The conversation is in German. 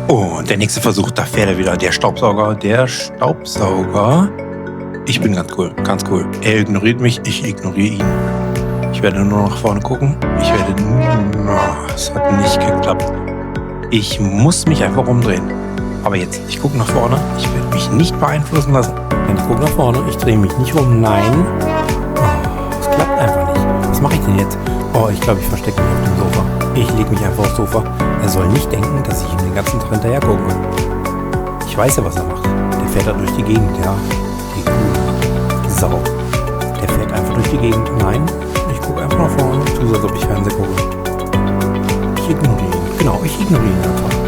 Oh, und der nächste Versuch, da fährt er wieder. Der Staubsauger, der Staubsauger. Ich bin ganz cool, ganz cool. Er ignoriert mich, ich ignoriere ihn. Ich werde nur nach vorne gucken. Es hat nicht geklappt. Ich muss mich einfach umdrehen. Aber jetzt, ich gucke nach vorne. Ich werde mich nicht beeinflussen lassen. Nein, ich gucke nach vorne. Ich drehe mich nicht um. Nein. Es klappt einfach nicht. Was mache ich denn jetzt? Oh, ich glaube, ich verstecke mich auf dem Sofa. Ich lege mich einfach aufs Sofa. Er soll nicht denken, dass ich ihm den ganzen Tag hinterher gucken will. Ich weiß ja, was er macht. Der fährt da durch die Gegend, ja. Die Kuh. Sau. Der fährt einfach durch die Gegend. Nein, ich gucke einfach nach vorne. Ich tue so, als ob ich Fernsehen gucke. Ich ignoriere ihn. Genau, ich ignoriere ihn einfach.